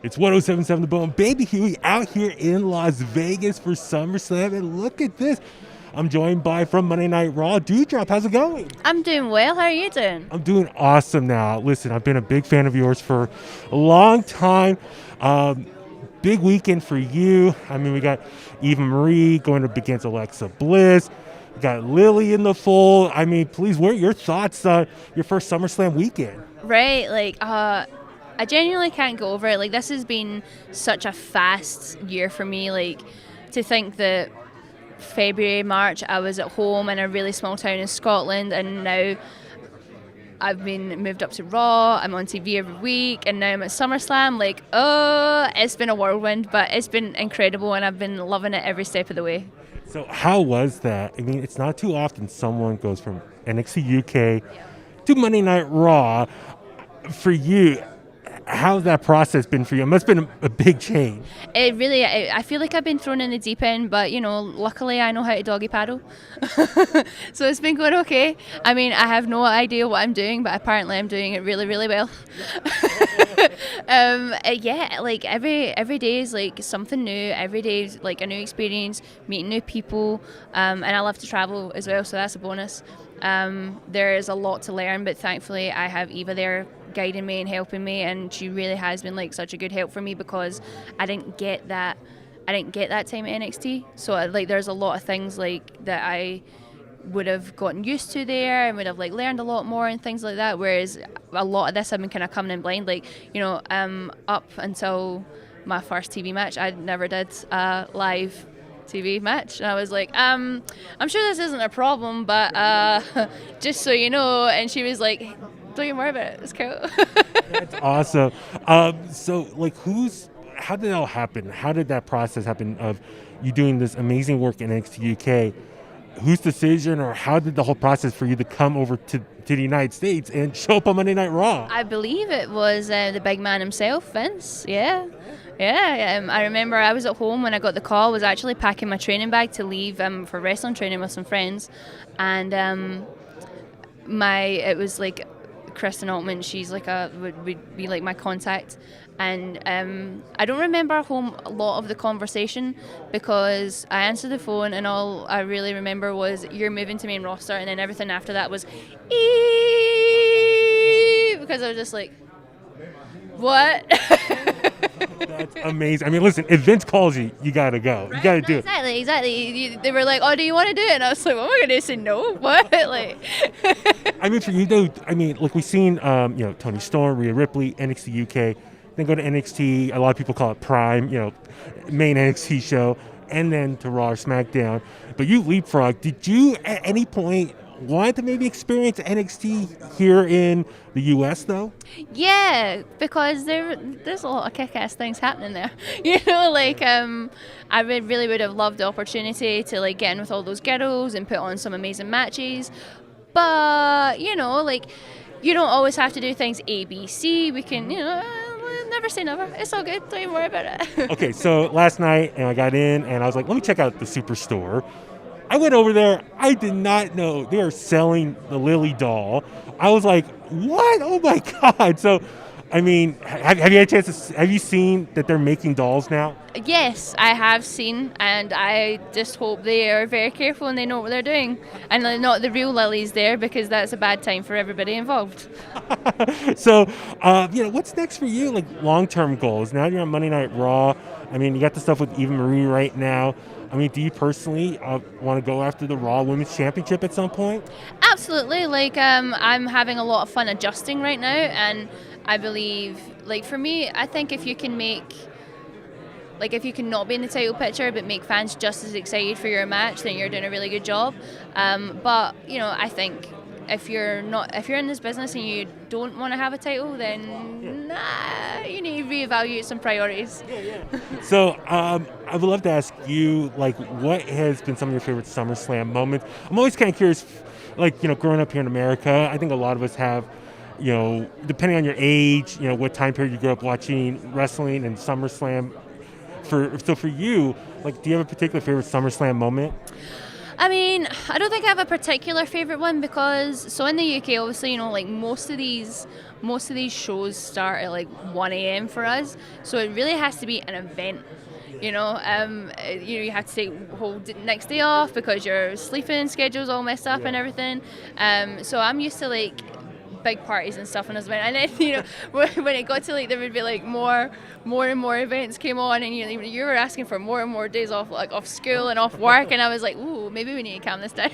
It's 1077 The Bone. Baby Huey out here in Las Vegas for SummerSlam. And look at this. I'm joined by, from Monday Night Raw, Doudrop. How's it going? I'm doing well. How are you doing? I'm doing awesome now. Listen, I've been a big fan of yours for a long time. Big weekend for you. I mean, we got Eva Marie going up against Alexa Bliss. We got Lily in the fold. I mean, please, what are your thoughts on your first SummerSlam weekend? Right, I genuinely can't go over it. Like, this has been such a fast year for me. Like, to think that February, March, I was at home in a really small town in Scotland, and now I've been moved up to Raw. I'm on TV every week, and now I'm at SummerSlam. Like, oh, it's been a whirlwind, but it's been incredible, and I've been loving it every step of the way. So how was that? I mean, it's not too often someone goes from NXT UK to Monday Night Raw. For you, how's that process been for you? It must have been a big change. It really, I feel like I've been thrown in the deep end, but, luckily I know how to doggy paddle. So it's been going okay. I mean, I have no idea what I'm doing, but apparently I'm doing it really, really well. Like every day is like something new. Every day is like a new experience, meeting new people, and I love to travel as well, so that's a bonus. There is a lot to learn, but thankfully I have Eva there guiding me and helping me, and she really has been like such a good help for me, because I didn't get that time at NXT. So like there's a lot of things like that I would have gotten used to there and would have like learned a lot more and things like that, whereas a lot of this I've been kind of coming in blind. Like, up until my first TV match, I never did a live TV match, and I was like, I'm sure this isn't a problem, but just so you know. And she was like, don't you worry about it, it's cool. That's awesome. So like, how did that all happen? How did that process happen of you doing this amazing work in NXT UK? Whose decision, or how did the whole process for you to come over to the United States and show up on Monday Night Raw? I believe it was the big man himself, Vince. Yeah. I remember I was at home when I got the call. Was actually packing my training bag to leave for wrestling training with some friends, and it was like Kristen Altman. She's like would be like my contact, and I don't remember a lot of the conversation, because I answered the phone and all I really remember was, you're moving to main roster, and then everything after that was because I was just like, what? That's amazing. I mean, listen, if Vince calls you, you gotta go. Right? You gotta do Exactly. They were like, oh, do you want to do it? And I was like, what am I going to say? No. What? Like. I mean, for you though, like we've seen, Tony Storm, Rhea Ripley, NXT UK, then go to NXT. A lot of people call it Prime, main NXT show, and then to Raw or SmackDown. But you leapfrog. Did you at any point want to maybe experience NXT here in the US though? Yeah, because there's a lot of kick-ass things happening there. I really would have loved the opportunity to like get in with all those girls and put on some amazing matches. But you don't always have to do things ABC. We can, never say never. It's all good. Don't even worry about it. Okay, so last night, I got in and I was like, let me check out the Superstore. I went over there. I did not know they are selling the Lily doll. I was like, what? Oh my God. So, I mean, have you had a chance have you seen that they're making dolls now? Yes, I have seen, and I just hope they are very careful and they know what they're doing, and they're not the real Lilies there, because that's a bad time for everybody involved. So, what's next for you? Like long-term goals. Now you're on Monday Night Raw. I mean, you got the stuff with Eva Marie right now. I mean, do you personally want to go after the Raw Women's Championship at some point? Absolutely. I'm having a lot of fun adjusting right now, and I believe, for me, I think if you can not be in the title picture but make fans just as excited for your match, then you're doing a really good job. But I think if you're in this business and you don't want to have a title, then you need to reevaluate some priorities. So I would love to ask you, what has been some of your favorite SummerSlam moments? I'm always kind of curious, growing up here in America, I think a lot of us have, depending on your age, what time period you grew up watching wrestling and SummerSlam. So for you, do you have a particular favorite SummerSlam moment? I mean, I don't think I have a particular favorite one because so in the UK, obviously, like most of these shows start at like 1 a.m. for us, so it really has to be an event. You have to take whole next day off because your sleeping schedule's all messed up and everything. So I'm used to like big parties and stuff on this event, and then when it got to like there would be like more and more events came on, and you were asking for more and more days off, like off school and off work, and I was like, ooh, maybe we need to calm this down.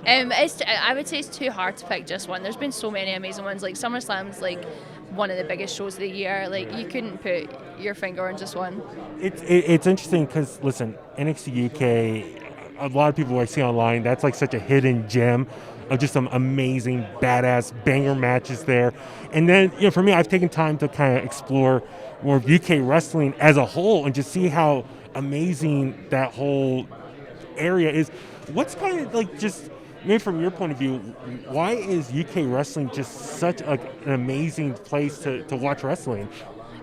I would say it's too hard to pick just one. There's been so many amazing ones. Like SummerSlam's like one of the biggest shows of the year. Like you couldn't put your finger on just one. It's interesting because listen, NXT UK, a lot of people I see online, that's like such a hidden gem of just some amazing, badass banger matches there. And then, for me, I've taken time to kind of explore more of UK wrestling as a whole and just see how amazing that whole area is. What's kind of like just, maybe from your point of view, why is UK wrestling just such an amazing place to watch wrestling?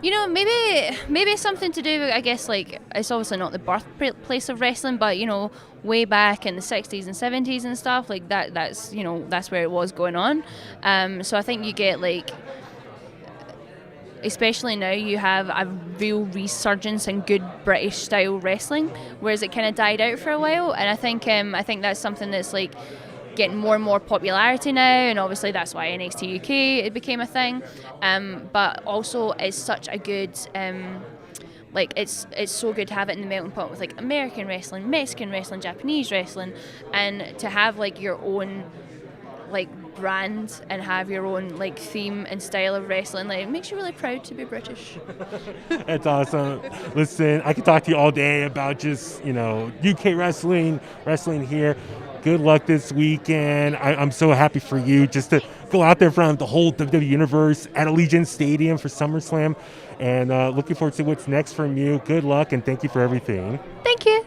Maybe something to do with, I guess, like, it's obviously not the birthplace of wrestling, but, way back in the 60s and 70s and stuff, like, that's where it was going on. So I think you get, like, especially now, you have a real resurgence in good British-style wrestling, whereas it kind of died out for a while, and I think that's something that's, like, getting more and more popularity now, and obviously that's why NXT UK it became a thing. But also it's such a good, it's so good to have it in the melting pot with like American wrestling, Mexican wrestling, Japanese wrestling, and to have like your own like brand and have your own like theme and style of wrestling, like it makes you really proud to be British. That's awesome. Listen, I could talk to you all day about just UK wrestling here. Good luck this weekend. I'm so happy for you just to go out there in front of the whole WWE Universe at Allegiant Stadium for SummerSlam. And looking forward to what's next from you. Good luck and thank you for everything. Thank you.